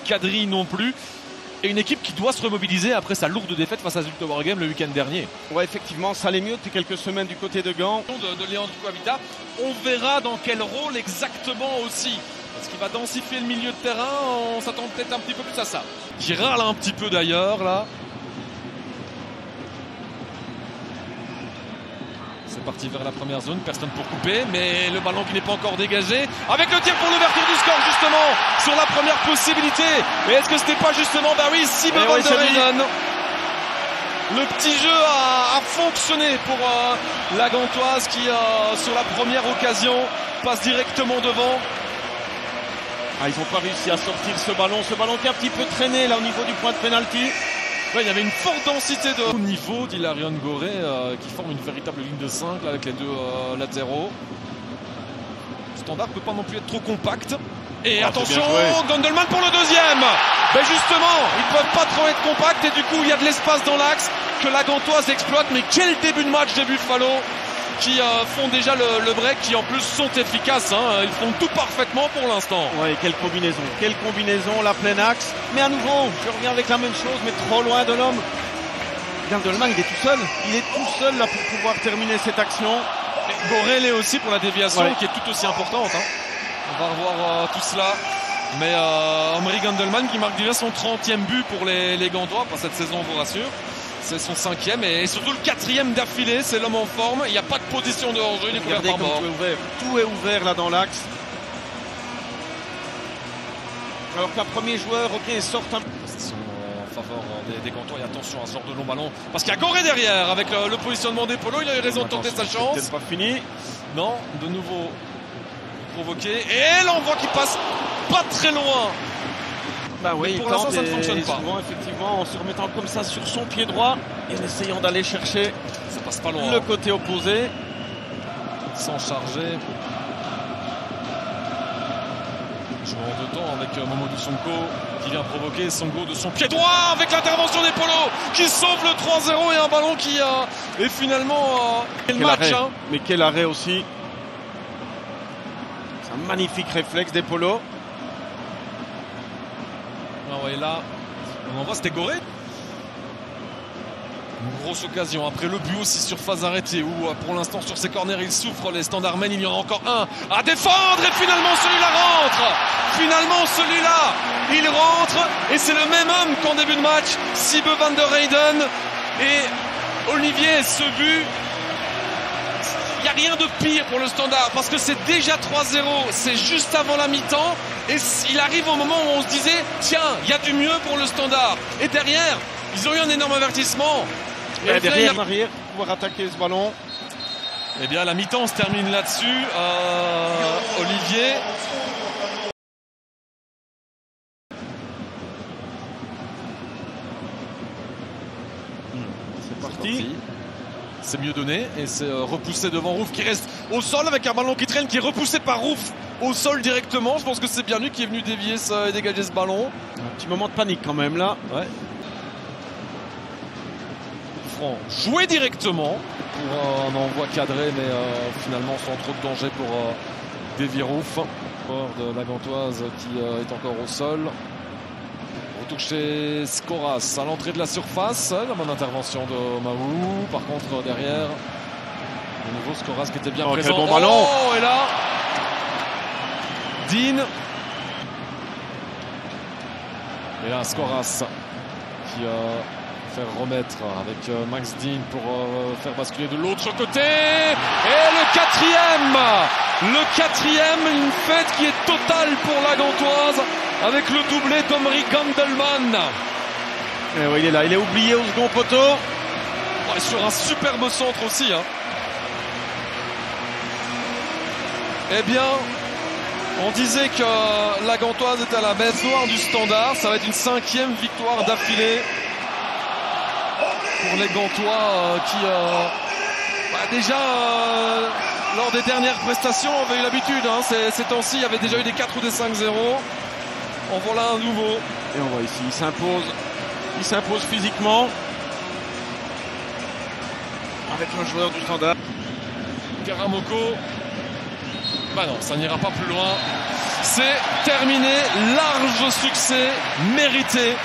quadrille non plus. Et une équipe qui doit se remobiliser après sa lourde défaite face à Zulte Waregem le week-end dernier. Ouais, effectivement, ça allait mieux depuis quelques semaines du côté de Gand. De Léandre Coavita, on verra dans quel rôle exactement aussi. Est-ce qu'il va densifier le milieu de terrain? On s'attend peut-être un petit peu plus à ça. Qui râle un petit peu d'ailleurs là. C'est parti vers la première zone, personne pour couper, mais le ballon qui n'est pas encore dégagé. Avec le tir pour l'ouverture du score justement, sur la première possibilité. Et est-ce que ce n'était pas justement, bah oui, Sibe van der Heyden. Le petit jeu a fonctionné pour la Gantoise qui, sur la première occasion, passe directement devant. Ah, ils n'ont pas réussi à sortir ce ballon qui a un petit peu traîné là au niveau du point de pénalty. Ouais, il y avait une forte densité de haut niveau d'Hilarion Goré qui forme une véritable ligne de 5 là, avec les deux latéraux. Le Standard ne peut pas non plus être trop compact. Et attention, Gondelman pour le deuxième. Ben justement, ils ne peuvent pas trop être compacts et du coup il y a de l'espace dans l'axe que la Gantoise exploite. Mais quel début de match des Buffalo qui font déjà le break, qui en plus sont efficaces, hein. Ils font tout parfaitement pour l'instant. Ouais, quelle combinaison, la pleine axe. Mais à nouveau, je reviens avec la même chose, mais trop loin de l'homme. Gandelman, il est tout seul là pour pouvoir terminer cette action. Goré l'est aussi pour la déviation, qui est tout aussi importante, hein. On va revoir tout cela. Mais Omri Gandelman qui marque déjà son 30e but pour les Gantois, pour cette saison, on vous rassure. C'est son 5e et surtout le 4e d'affilée. C'est l'homme en forme. Il n'y a pas de position de hors-jeu. Il est couvert par mort. Tout est ouvert là dans l'axe. Alors qu'un premier joueur, sort un peu. En faveur des Gantois. Et attention à ce genre de long ballon. Parce qu'il y a Goré derrière avec le positionnement des polos. Il a eu raison de tenter sa chance. C'est pas fini. Non, de nouveau provoqué. Et l'envoi qui passe pas très loin. Bah oui, pour l'instant ça ne fonctionne pas. Souvent, effectivement, en se remettant comme ça sur son pied droit et en essayant d'aller chercher ça passe pas loin, le côté opposé. Sans charger. Jouant de temps avec Momodou Sonko qui vient provoquer Sonko de son pied droit avec l'intervention des Polos qui sauve le 3-0 et un ballon qui est finalement quel match. Hein. Mais quel arrêt aussi. C'est un magnifique réflexe des Polos. Et là, on en voit, c'était Goré. Une grosse occasion. Après le but aussi sur phase arrêtée où pour l'instant sur ses corners il souffre. Les Standard Men, il y en a encore un à défendre et finalement celui-là rentre. Finalement celui-là, il rentre et c'est le même homme qu'en début de match. Sibe van der Heyden et Olivier, ce but. Il n'y a rien de pire pour le Standard parce que c'est déjà 3-0, c'est juste avant la mi-temps et il arrive au moment où on se disait tiens, il y a du mieux pour le Standard. Et derrière, ils ont eu un énorme avertissement. Et derrière, en arrière, pour pouvoir attaquer ce ballon. Eh bien, la mi-temps se termine là-dessus. Olivier. C'est parti. C'est mieux donné et c'est repoussé devant Rouf qui reste au sol avec un ballon qui traîne qui est repoussé par Rouf au sol directement. Je pense que c'est bien lui qui est venu dévier et dégager ce ballon. Un petit moment de panique quand même là. Ouais. Franc joué directement pour un envoi cadré mais finalement sans trop de danger pour dévier Rouf. De la Gantoise qui est encore au sol. Touché Skoras à l'entrée de la surface, la bonne intervention de Mahou. Par contre derrière, de nouveau Skoras qui était bien présent. Quel bon ballon. Et là, Dean. Et là Skoras qui fait remettre avec Max Dean pour faire basculer de l'autre côté. Et le quatrième, une fête qui est totale pour la Gantoise. Avec le doublé d'Omri Gandelman. Et oui, il est là, il est oublié au second poteau. Ouais, sur un superbe centre aussi. Hein. Eh bien, on disait que la Gantoise était à la bête noire du Standard. Ça va être une 5e victoire d'affilée pour les Gantois qui, déjà, lors des dernières prestations, avaient eu l'habitude. Hein, ces temps-ci, il y avait déjà eu des 4 ou des 5-0. En voilà un nouveau. Et on voit ici, il s'impose physiquement. Avec un joueur du Standard. Karamoko. Bah non, ça n'ira pas plus loin. C'est terminé, large succès, mérité.